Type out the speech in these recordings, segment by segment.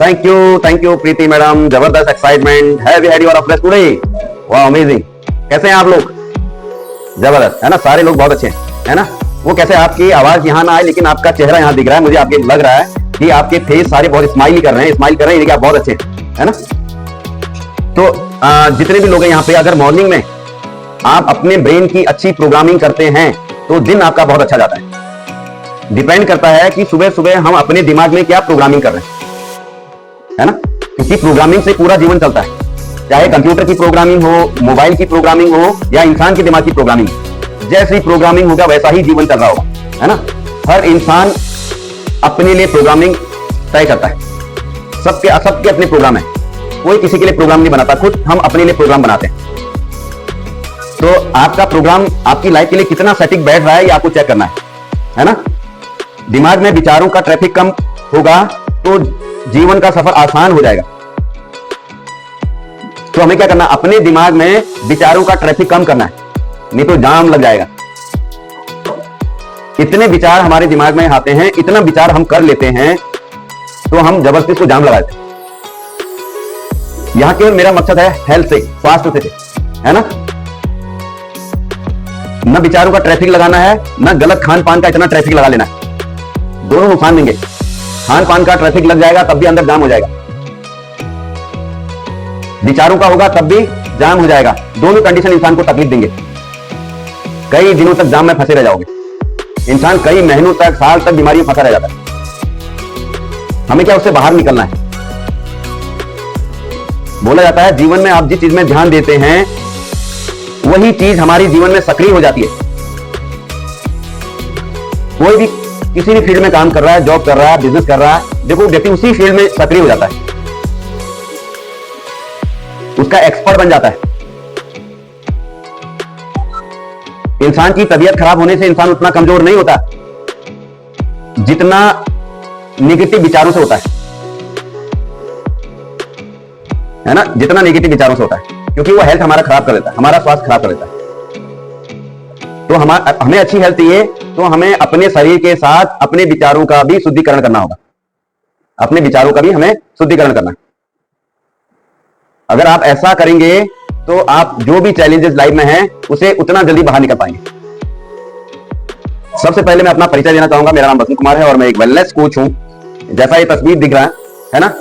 Thank you Preeti madam, जबरदस्त excitement. Have you had your of today? वाह amazing. कैसे हैं आप लोग? जबरदस्त है ना, सारे लोग बहुत अच्छे हैं, है ना। वो कैसे आपकी आवाज यहाँ ना आए लेकिन आपका चेहरा यहाँ दिख रहा है, मुझे आपके लग रहा है कि आपके फेस सारे बहुत स्माइल कर रहे हैं, स्माइल कर रहे हैं, ये आप बहुत अच्छे हैं, है ना। तो जितने भी लोग हैं यहाँ पे, अगर मॉर्निंग में आप अपने ब्रेन की अच्छी प्रोग्रामिंग करते हैं तो दिन आपका बहुत अच्छा जाता है। डिपेंड करता है कि सुबह सुबह हम अपने दिमाग में क्या प्रोग्रामिंग कर रहे हैं, है ना, क्योंकि प्रोग्रामिंग से पूरा जीवन चलता है। चाहे कंप्यूटर की प्रोग्रामिंग हो, मोबाइल की प्रोग्रामिंग हो या इंसान के दिमाग की प्रोग्रामिंग, जैसी प्रोग्रामिंग होगा वैसा ही जीवन चल रहा होगा, है ना। हर इंसान अपने लिए प्रोग्रामिंग तय करता है, सबके अपने प्रोग्राम है, कोई किसी के लिए प्रोग्राम नहीं बनाता, खुद हम अपने लिए प्रोग्राम बनाते हैं। तो आपका प्रोग्राम आपकी लाइफ के लिए कितना सटीक बैठ रहा है ये आपको चेक करना है ना। दिमाग में विचारों का ट्रैफिक कम होगा तो जीवन का सफर आसान हो जाएगा। तो हमें क्या करना, अपने दिमाग में विचारों का ट्रैफिक कम करना है, नहीं तो जाम लग जाएगा। इतने विचार हमारे दिमाग में आते हैं, इतना विचार हम कर लेते हैं तो हम जबरदस्ती को जाम लगाते हैं। यहां केवल मेरा मकसद है हेल्थ से, स्वास्थ्य से, है ना। न विचारों का ट्रैफिक लगाना है, न गलत खान पान का इतना ट्रैफिक लगा लेना है, दोनों नुकसान देंगे। खान पान का ट्रैफिक लग जाएगा तब भी अंदर जाम हो जाएगा, विचारों का होगा तब भी जाम हो जाएगा। दोनों कंडीशन इंसान को तकलीफ देंगे, कई दिनों तक जाम में फंसे रह जाओगे। इंसान कई महीनों तक, साल तक बीमारी में फंसा रह जाता है। हमें क्या, उससे बाहर निकलना है। बोला जाता है जीवन में आप जिस चीज में ध्यान देते हैं वही चीज हमारी जीवन में सक्रिय हो जाती है। कोई भी किसी भी फील्ड में काम कर रहा है, जॉब कर रहा है, बिजनेस कर रहा है, देखो व्यक्ति उसी फील्ड में सक्रिय हो जाता है, उसका एक्सपर्ट बन जाता है। इंसान की तबीयत खराब होने से इंसान उतना कमजोर नहीं होता जितना नेगेटिव विचारों से होता है ना, जितना नेगेटिव विचारों से होता है, क्योंकि वो हेल्थ हमारा खराब कर देता है, हमारा स्वास्थ्य खराब कर देता है। तो हमें अच्छी हेल्थ चाहिए तो हमें अपने शरीर के साथ अपने विचारों का भी शुद्धिकरण करना होगा, अपने विचारों का भी हमें शुद्धिकरण करना है। अगर आप ऐसा करेंगे तो आप जो भी चैलेंजेस लाइफ में हैं उसे उतना जल्दी बाहर निकल पाएंगे। सबसे पहले मैं अपना परिचय देना चाहूंगा। मेरा नाम वसंत कुमार है और मैं एक वेलनेस कोच हूं। जैसा ये तस्वीर दिख रहा है ना,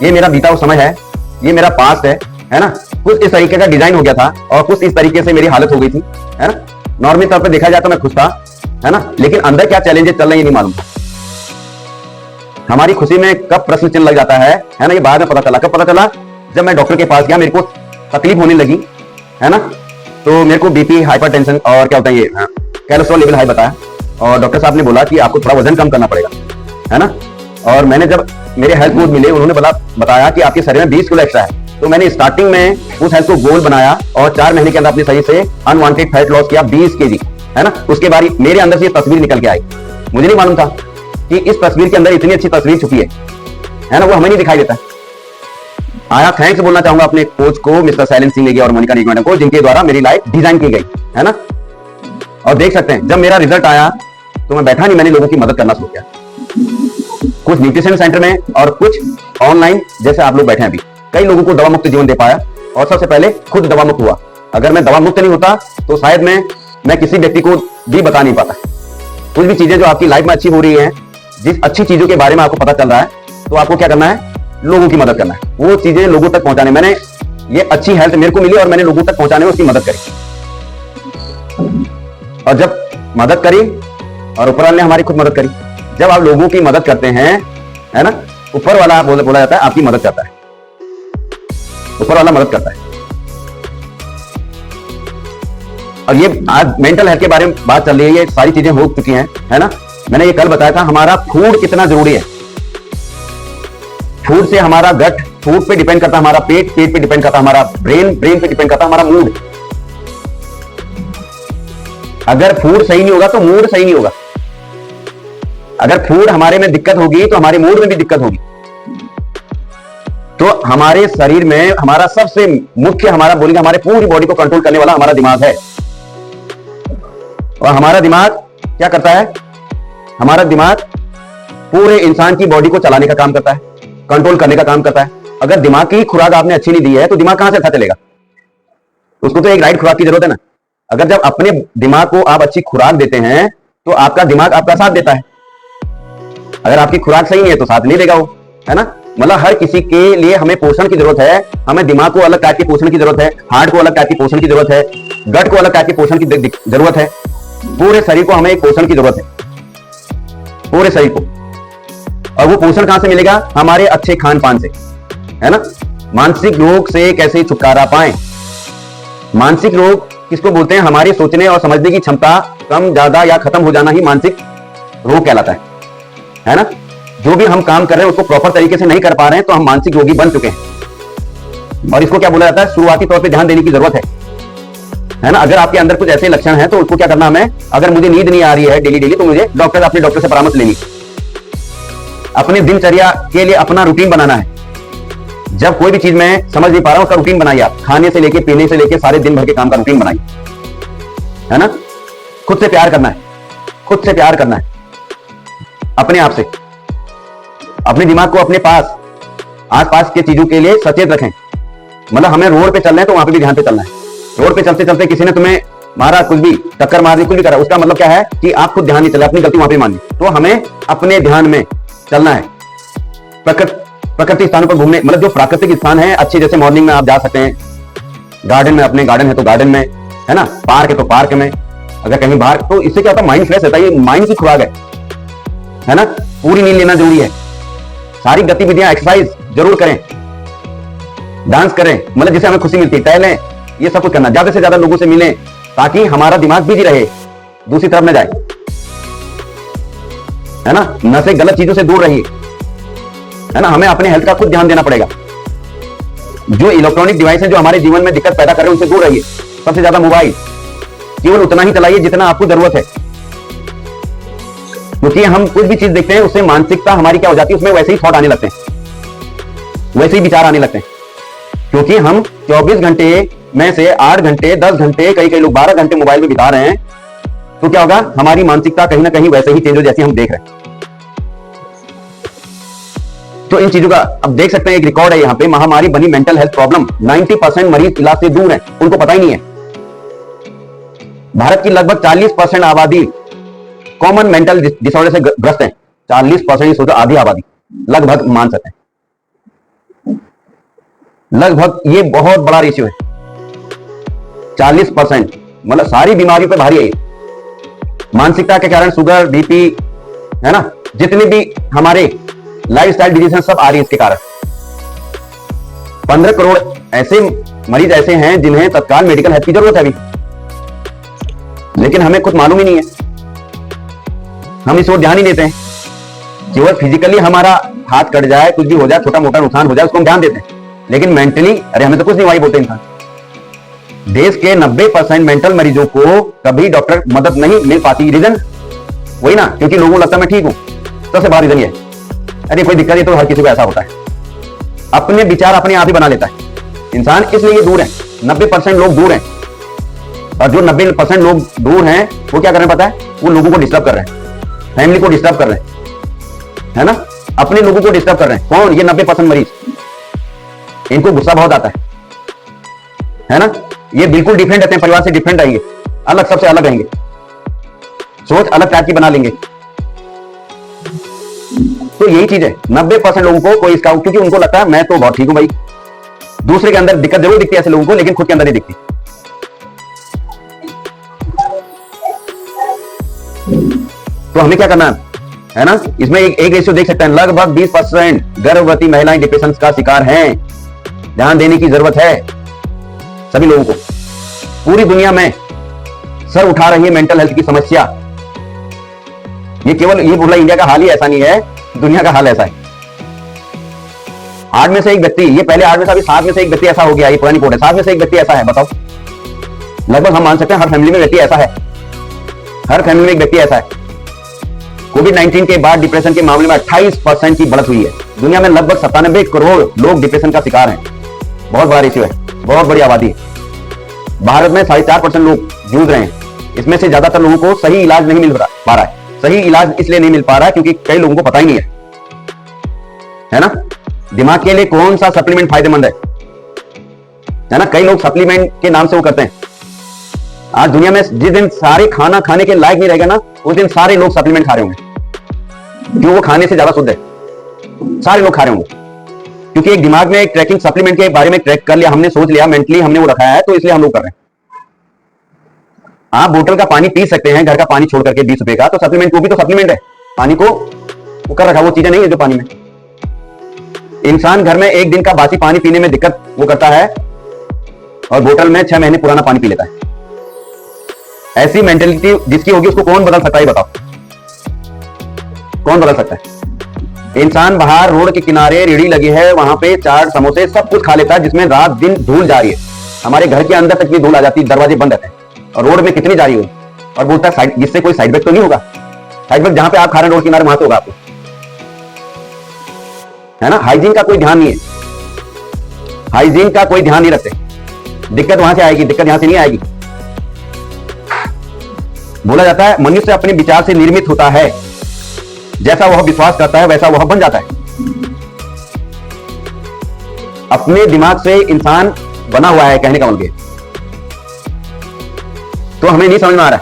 ये मेरा बीता हुआ समय है, ये मेरा पास्ट है ना। कुछ इस तरीके का डिजाइन हो गया था और कुछ इस तरीके से मेरी हालत हो गई थी, है ना। नॉर्मली तौर पर देखा जाए तो मैं खुश था, है ना, लेकिन अंदर क्या चैलेंजेस चल रहे हैं ये नहीं मालूम था। हमारी खुशी में कब प्रश्न चिन्ह लग जाता है ना, ये बाद में पता चला। कब पता चला? जब मैं डॉक्टर के पास गया, मेरे को तकलीफ होने लगी, है ना। तो मेरे को बीपी, हाइपरटेंशन और क्या होता है ये कोलेस्ट्रॉल लेवल हाई बताया और डॉक्टर साहब ने बोला कि आपको थोड़ा वजन कम करना पड़ेगा, है ना। और मैंने जब मेरे हेल्थ कोच मिले, उन्होंने बताया कि आपके शरीर में 20 किलो एक्स्ट्रा है। तो मैंने स्टार्टिंग में उस हेल्थ को गोल बनाया और 4 महीने के अंदर अपने शरीर से अनवांटेड फैट लॉस किया 20 केजी, है ना। उसके बाद मेरे अंदर से ये तस्वीर निकल के आई। मुझे नहीं मालूम था कि इस तस्वीर के अंदर इतनी अच्छी तस्वीर छुपी है ना, वो हमें नहीं दिखाई देता। आया थैंक्स बोलना चाहूंगा अपने कोच को, मिस्टर शैलेंद्र सिंह नेगी और मोनिका नेगी मैडम को, जिनके द्वारा मेरी लाइफ डिजाइन की गई, है ना। और देख सकते हैं जब मेरा रिजल्ट आया तो मैं बैठा नहीं, मैंने लोगों की मदद करना शुरू किया, कुछ न्यूट्रिशन सेंटर में और कुछ ऑनलाइन, जैसे आप लोग बैठे हैं अभी। कई लोगों को दवा मुक्त जीवन दे पाया और सबसे पहले खुद दवा मुक्त हुआ। अगर मैं दवा मुक्त नहीं होता तो शायद मैं किसी व्यक्ति को भी बता नहीं पाता। कुछ भी चीजें जो आपकी लाइफ में अच्छी हो रही हैं, जिस अच्छी चीजों के बारे में आपको पता चल रहा है, तो आपको क्या करना है, लोगों की मदद करना है, वो चीजें लोगों तक पहुंचाने। मैंने ये अच्छी हेल्थ मेरे को मिली और मैंने लोगों तक पहुंचाने में उसकी मदद करी। और जब मदद करी और ऊपर वाले ने हमारी खुद मदद करी। जब आप लोगों की मदद करते हैं, है ना, ऊपर वाला बोला जाता है आपकी मदद करता है, ऊपर वाला मदद करता है। और ये आज मेंटल हेल्थ के बारे में बात चल रही है, ये सारी चीजें हो चुकी हैं, है ना। मैंने ये कल बताया था हमारा फूड कितना जरूरी है। फूड से हमारा गट, फूड पे डिपेंड करता है हमारा पेट, पेट पे डिपेंड करता है हमारा ब्रेन, ब्रेन पे डिपेंड करता है हमारा मूड। अगर फूड सही नहीं होगा तो मूड सही नहीं होगा। अगर फूड हमारे में दिक्कत होगी तो हमारे मूड में भी दिक्कत होगी। तो हमारे शरीर में हमारा सबसे मुख्य, हमारा बोलेंगे हमारे पूरी बॉडी को कंट्रोल करने वाला हमारा दिमाग है। और हमारा दिमाग क्या करता है? हमारा दिमाग पूरे इंसान की बॉडी को चलाने का काम करता है। कंट्रोल करने का काम करता है। अगर दिमाग की खुराक आपने अच्छी नहीं दी है तो दिमाग कहां से अच्छा चलेगा? उसको तो एक राइट खुराक की जरूरत है ना। अगर जब अपने दिमाग को आप अच्छी खुराक देते हैं तो आपका दिमाग आपका साथ देता है। अगर आपकी खुराक सही नहीं है तो साथ नहीं देगा वो, है ना। मतलब हर किसी के लिए हमें पोषण की जरूरत है। हमें दिमाग को अलग टाइप के पोषण की जरूरत है, हार्ट को अलग टाइप के पोषण की जरूरत है, गट को अलग टाइप के पोषण की जरूरत है। पूरे शरीर को हमें एक पोषण की जरूरत है, पूरे शरीर को। और वो पोषण कहां से मिलेगा? हमारे अच्छे खान पान से, है ना। मानसिक रोग से कैसे छुटकारा पाएं? मानसिक रोग किसको बोलते हैं? हमारे सोचने और समझने की क्षमता कम, ज्यादा या खत्म हो जाना ही मानसिक रोग कहलाता है ना। जो भी हम काम कर रहे हैं उसको प्रॉपर तरीके से नहीं कर पा रहे हैं तो हम मानसिक रोगी बन चुके हैं। और इसको क्या बोला जाता है? शुरुआती तौर पे ध्यान देने की जरूरत है ना। अगर आपके अंदर कुछ ऐसे लक्षण हैं तो उसको क्या करना हमें? अगर मुझे नींद नहीं आ रही है डेली डेली तो मुझे अपने डॉक्टर से परामर्श लेनी। अपने दिनचर्या के लिए अपना रूटीन बनाना है। जब कोई भी चीज मैं समझ नहीं पा रहा हूं उसका रूटीन बनाइए आप। खाने से लेके, पीने से लेके सारे दिन भर के काम का रूटीन बनाइए, है ना। खुद से प्यार करना है, खुद से प्यार करना है, अपने आप से। अपने दिमाग को अपने पास, आसपास के चीजों के लिए सचेत रखें। मतलब हमें रोड पे चल रहे हैं तो वहां पे भी ध्यान पे चलना है। रोड पे चलते चलते किसी ने तुम्हें मारा, कुछ भी टक्कर मार दी, कुछ भी करा, उसका मतलब क्या है कि आप खुद ध्यान नहीं चले, अपनी गलती वहां पे मान ली। तो हमें अपने ध्यान में चलना है। प्राकृतिक स्थानों पर घूमने, मतलब जो प्राकृतिक स्थान है अच्छे, जैसे मॉर्निंग में आप जा सकते हैं गार्डन में, अपने गार्डन है तो गार्डन में, है ना। पार्क है तो पार्क में, अगर कहीं बाहर, तो इससे क्या होता है? माइंड फ्रेश रहता है। ये माइंड की खुराक है ना। पूरी नींद लेना जरूरी है। सारी गतिविधियां, एक्सरसाइज जरूर करें, डांस करें, मतलब जिससे हमें खुशी मिलती है, टहलें, ये सब कुछ करना। ज्यादा से ज्यादा लोगों से मिलें ताकि हमारा दिमाग बिजी रहे, दूसरी तरफ न जाए, है ना। नशे, गलत चीजों से दूर रहिए, है ना। हमें अपने हेल्थ का खुद ध्यान देना पड़ेगा। जो इलेक्ट्रॉनिक डिवाइस है जो हमारे जीवन में दिक्कत पैदा कर रहे हैं उनसे दूर रहिए। सबसे ज्यादा मोबाइल केवल उतना ही चलाइए जितना आपको जरूरत है, क्योंकि हम कुछ भी चीज देखते हैं उससे मानसिकता हमारी क्या हो जाती है, उसमें वैसे ही थॉट आने लगते हैं, वैसे ही विचार आने लगते हैं। क्योंकि हम 24 घंटे में से 8 घंटे, 10 घंटे, कई लोग 12 घंटे मोबाइल में बिता रहे हैं, तो क्या होगा? हमारी मानसिकता कहीं ना कहीं वैसे ही चेंज हो जैसे हम देख रहे हैं। तो इन चीजों का अब देख सकते हैं, एक रिकॉर्ड है यहां पे, महामारी बनी मेंटल हेल्थ प्रॉब्लम। 90% मरीज इलाज से दूर हैं, उनको पता ही नहीं है। भारत की लगभग 40% आबादी कॉमन मेंटल डिसऑर्डर से ग्रस्त है। 40% सोचो, आधी आबादी, लगभग मान सकते हैं, लगभग ये बहुत बड़ा रेशियो है। 40% मतलब सारी बीमारियों पर भारी है ये। मानसिकता के कारण शुगर, बीपी, है ना, जितने भी हमारे लाइफस्टाइल डिजीज सब आ रही है इसके कारण। 15 करोड़ ऐसे मरीज ऐसे हैं जिन्हें तत्काल मेडिकल हेल्प की जरूरत है अभी, लेकिन हमें खुद मालूम ही नहीं है। हम इस ओर ध्यान ही देते हैं। केवल फिजिकली हमारा हाथ कट जाए, कुछ भी हो जाए, छोटा मोटा नुकसान हो जाए, उसको हम ध्यान देते हैं, लेकिन मेंटली अरे हमें तो कुछ नहीं हुआ बोलते इंसान। देश के 90% मेंटल मरीजों को कभी डॉक्टर मदद नहीं मिल पाती। रीजन वही ना, क्योंकि लोगों को लगता है मैं ठीक हूं। सबसे बड़ा रीजन ये, अरे कोई दिक्कत है तो हर किसी को ऐसा होता है। अपने विचार अपने आप ही बना लेता है इंसान, इसलिए दूर है। 90% लोग दूर हैं, और जो 90% लोग दूर हैं वो क्या कर रहे हैं पता है? वो लोगों को डिस्टर्ब कर रहे हैं, फैमिली को डिस्टर्ब कर रहे हैं, है ना, अपने लोगों को डिस्टर्ब कर रहे हैं। कौन? ये 90% मरीज। इनको गुस्सा बहुत आता है ना। ये बिल्कुल डिफरेंट रहते हैं, परिवार से डिफरेंट रहेंगे, अलग, सबसे अलग रहेंगे, सोच अलग टाइप की बना लेंगे। तो यही चीज है, 90% लोगों को कोई इसका, क्योंकि उनको लगता है मैं तो बहुत ठीक हूं भाई। दूसरे के अंदर दिक्कत जरूर दिखती है ऐसे लोगों को, लेकिन खुद के अंदर नहीं दिखती। तो हमें क्या करना है ना, इसमें एक रेशियो देख सकते हैं, लगभग 20% गर्भवती महिलाएं डिप्रेशन का शिकार हैं। ध्यान देने की जरूरत है सभी लोगों को। पूरी दुनिया में सर उठा रही है मेंटल हेल्थ की समस्या। ये केवल ये बोला इंडिया का हाल ही ऐसा नहीं है, दुनिया का हाल ऐसा है। 8 में से एक व्यक्ति, ये पहले 8 में से, अभी 7 में से एक व्यक्ति ऐसा हो गया, ये पुरानी रिपोर्ट है। 7 में से एक व्यक्ति ऐसा है, बताओ। लगभग हम मान सकते हैं हर फैमिली में व्यक्ति ऐसा है, हर फैमिली में एक व्यक्ति ऐसा है। कोविड-19 के बाद डिप्रेशन के मामले में 28% की बढ़त हुई है। दुनिया में लगभग 97 करोड़ लोग डिप्रेशन का शिकार हैं। बहुत बड़ा रेशियो है, बहुत बड़ी आबादी है। भारत में 4.5% लोग जूझ रहे हैं। इसमें से ज्यादातर लोगों को सही इलाज नहीं मिल पा रहा है। सही इलाज इसलिए नहीं मिल पा रहा है क्योंकि कई लोगों को पता ही नहीं है ना। दिमाग के लिए कौन सा सप्लीमेंट फायदेमंद है ना? कई लोग सप्लीमेंट के नाम से वो करते हैं। आज दुनिया में जिस दिन सारे खाना खाने के लायक नहीं रहेगा ना, उस दिन सारे लोग सप्लीमेंट खा रहे होंगे, जो वो खाने से ज्यादा शुद्ध है। सारे लोग खा रहे होंगे, क्योंकि एक दिमाग में एक ट्रैकिंग सप्लीमेंट के बारे में ट्रैक कर लिया हमने, सोच लिया, मेंटली हमने वो रखा है, तो इसलिए हम लोग कर रहे हैं। आप बोतल का पानी पी सकते हैं, घर का पानी छोड़ करके 20 रुपए का, तो सप्लीमेंट, वो भी तो सप्लीमेंट है। पानी को वो कर रखा, वो चीजें नहीं है जो पानी में। इंसान घर में एक दिन का बासी पानी पीने में दिक्कत वो करता है, और बोतल में 6 महीने पुराना पानी पी लेता है। ऐसी मेंटेलिटी जिसकी होगी उसको कौन बदल सकता है, बताओ? कौन बदल सकता है? इंसान बाहर रोड के किनारे रेहड़ी लगी है, वहां पे चाट समोसे सब कुछ खा लेता है, जिसमें रात दिन धूल जा रही है। हमारे घर के अंदर तक भी धूल आ जाती है, दरवाजे बंद रहते हैं, और रोड में कितनी जा रही हो, और बोलता है जिससे कोई साइड इफेक्ट तो नहीं होगा। साइड इफेक्ट जहां पे आप खा रहे हैं रोड किनारे, वहां तो होगा आपको, है ना? हाइजीन का कोई ध्यान नहीं है, हाइजीन का कोई ध्यान नहीं रखते। दिक्कत वहां से आएगी, दिक्कत यहां से नहीं आएगी। बोला जाता है मनुष्य अपने विचार से निर्मित होता है, जैसा वह विश्वास करता है वैसा वह बन जाता है। अपने दिमाग से इंसान बना हुआ है, कहने का मतलब। तो हमें नहीं समझ में आ रहा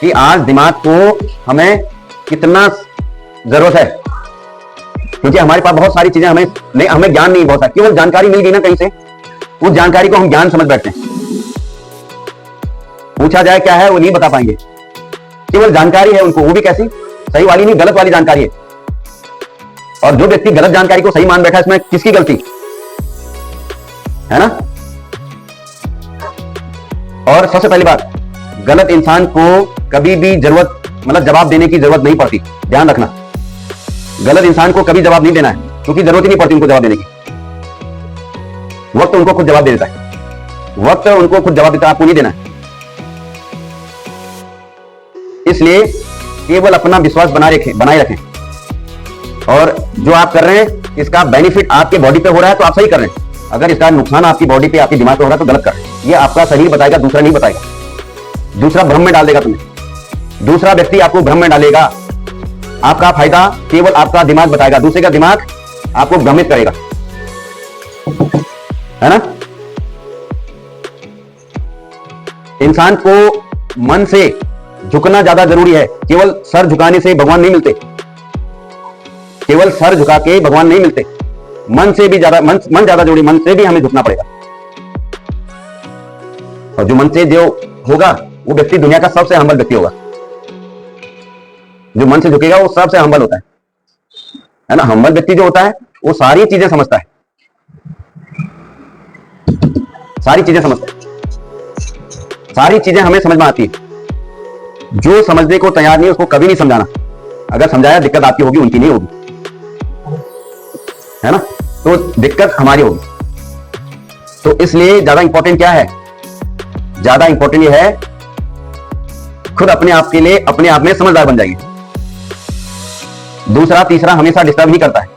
कि आज दिमाग को हमें कितना जरूरत है, क्योंकि हमारे पास बहुत सारी चीजें हमें ज्ञान नहीं, बहुत सारी केवल जानकारी मिल गई ना कहीं से, उस जानकारी को हम ज्ञान समझ बैठते हैं। पूछा जाए क्या है, वो नहीं बता पाएंगे। केवल जानकारी है उनको, वो भी कैसी? सही वाली नहीं, गलत वाली जानकारी है। और जो व्यक्ति गलत जानकारी को सही मान बैठा है, इसमें किसकी गलती है ना? और सबसे पहली बात, गलत इंसान को कभी भी जरूरत, मतलब जवाब देने की जरूरत नहीं पड़ती। ध्यान रखना, गलत इंसान को कभी जवाब नहीं देना है, क्योंकि जरूरत ही नहीं पड़ती उनको जवाब देने की। वक्त उनको खुद जवाब दे देता है, वक्त उनको खुद जवाब देता है, आपको नहीं देना है। इसलिए केवल अपना विश्वास बनाए रखें, और जो आप कर रहे हैं इसका बेनिफिट आपके बॉडी पे हो रहा है तो आप सही कर रहे हैं। अगर इसका नुकसान आपकी बॉडी पे, आपके दिमाग पे हो रहा है तो गलत कर रहे हैं। ये आपका शरीर बताएगा, दूसरा नहीं बताएगा। दूसरा भ्रम में डाल देगा तुम्हें, दूसरा व्यक्ति आपको भ्रम में डालेगा। आपका फायदा केवल आपका दिमाग बताएगा, दूसरे का दिमाग आपको भ्रमित करेगा, है ना? इंसान को मन से झुकना ज्यादा जरूरी है। केवल सर झुकाने से भगवान नहीं मिलते, केवल सर झुका के भगवान नहीं मिलते। मन से भी ज्यादा, मन ज्यादा जरूरी, मन से भी हमें झुकना पड़ेगा। और जो मन से जो होगा वो व्यक्ति दुनिया का सबसे हम्बल व्यक्ति होगा। जो मन से झुकेगा वो सबसे हम्बल होता है ना? हम्बल व्यक्ति जो होता है वो सारी चीजें समझता है, सारी चीजें समझता है, सारी चीजें हमें समझ में आती है। जो समझने को तैयार नहीं उसको कभी नहीं समझाना। अगर समझाया दिक्कत आपकी होगी, उनकी नहीं होगी, है ना? तो दिक्कत हमारी होगी। तो इसलिए ज्यादा इंपॉर्टेंट क्या है? ज्यादा इंपॉर्टेंट यह है खुद अपने आप के लिए, अपने आप में समझदार बन जाएंगे। दूसरा तीसरा हमेशा डिस्टर्ब ही करता है,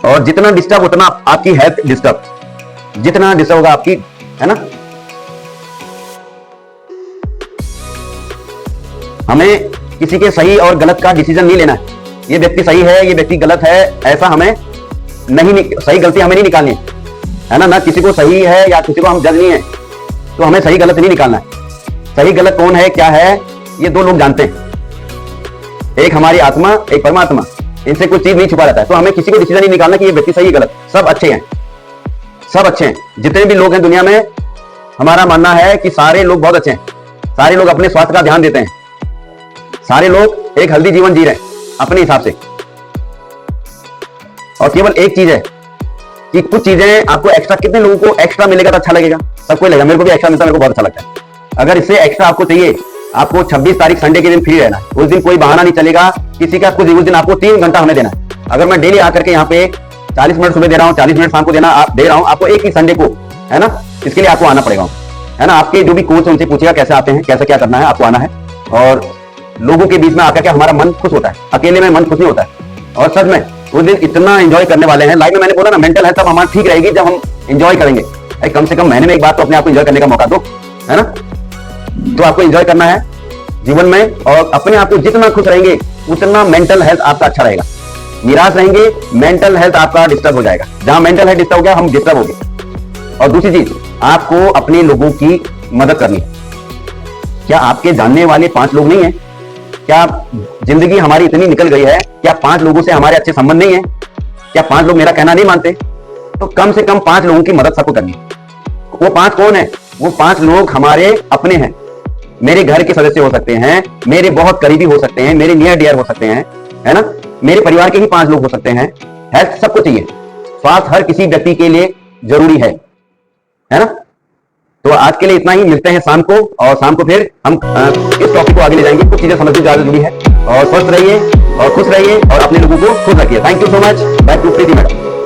और जितना डिस्टर्ब उतना आपकी हेल्थ डिस्टर्ब, जितना डिस्टर्ब होगा आपकी, है ना? हमें किसी के सही और गलत का डिसीजन नहीं लेना है। ये व्यक्ति सही है, ये व्यक्ति गलत है, ऐसा हमें नहीं, सही गलती हमें नहीं निकालनी है ना? ना किसी को सही है या किसी को हम जज नहीं है, तो हमें सही गलत नहीं निकालना है। सही गलत कौन है, क्या है, ये दो लोग जानते हैं। एक हमारी आत्मा, एक परमात्मा। इनसे कोई चीज नहीं छुपा रहता है। तो हमें किसी को डिसीजन नहीं निकालना कि ये व्यक्ति सही गलत। सब अच्छे हैं, सब अच्छे हैं। जितने भी लोग हैं दुनिया में, हमारा मानना है कि सारे लोग बहुत अच्छे हैं। सारे लोग अपने स्वास्थ्य का ध्यान देते हैं, सारे लोग एक हेल्दी जीवन जी रहे हैं अपने हिसाब से। और केवल एक चीज है कि कुछ चीजें आपको एक्स्ट्रा, कितने लोगों को एक्स्ट्रा मिलेगा तो अच्छा लगेगा? सबको लगेगा। मेरे को भी एक्स्ट्रा मिलता है, मेरे को बहुत अच्छा लगता है। अगर इससे एक्स्ट्रा आपको चाहिए, आपको 26 तारीख संडे के दिन फ्री रहना है, उस दिन कोई बहाना नहीं चलेगा किसी का। कुछ उस दिन आपको 3 घंटा हमें देना है। अगर मैं डेली आकर के यहाँ पे 40 मिनट सुबह दे रहा हूँ, 40 मिनट शाम को दे रहा हूँ आपको, एक ही संडे को, है ना? इसके लिए आपको आना पड़ेगा, है ना? आपके जो भी कोच है उनसे पूछिएगा कैसे आते हैं, कैसे क्या करना है, आपको आना है। और लोगों के बीच में आकर के हमारा मन खुश होता है, अकेले में मन खुश नहीं होता है। और सच में उस दिन इतना एंजॉय करने वाले हैं लाइफ में। मैंने बोला ना, मेंटल हेल्थ तब हमारी ठीक रहेगी जब हम एंजॉय करेंगे। कम से कम महीने में एक बार तो अपने आप को एंजॉय करने का मौका दो, है ना? तो आपको एंजॉय करना है जीवन में, और अपने आप को जितना खुश रहेंगे उतना मेंटल हेल्थ आपका अच्छा रहेगा। निराश रहेंगे, मेंटल हेल्थ आपका डिस्टर्ब हो जाएगा। जहां मेंटल हेल्थ डिस्टर्ब हो गया, हम डिस्टर्ब हो गए। और दूसरी चीज, आपको अपने लोगों की मदद करनी है। क्या आपके जानने वाले 5 लोग नहीं है? क्या जिंदगी हमारी इतनी निकल गई है, क्या 5 लोगों से हमारे अच्छे संबंध नहीं है? क्या 5 लोग मेरा कहना नहीं मानते? तो कम से कम 5 लोगों की मदद सबको करनी है। वो 5 कौन है? वो 5 लोग हमारे अपने हैं, मेरे घर के सदस्य हो सकते हैं, मेरे बहुत करीबी हो सकते हैं, मेरे नियर डियर हो सकते हैं, है ना, मेरे परिवार के ही 5 लोग हो सकते हैं। हेल्थ सबको चाहिए, स्वास्थ्य हर किसी व्यक्ति के लिए जरूरी है ना। तो आज के लिए इतना ही, मिलते हैं शाम को, और शाम को फिर हम इस टॉपिक को आगे ले जाएंगे। कुछ चीजें समझनी ज्यादा जरूरी है। और स्वस्थ रहिए और खुश रहिए और अपने लोगों को खुश रखिए। Thank you so much. By two Preeti madam.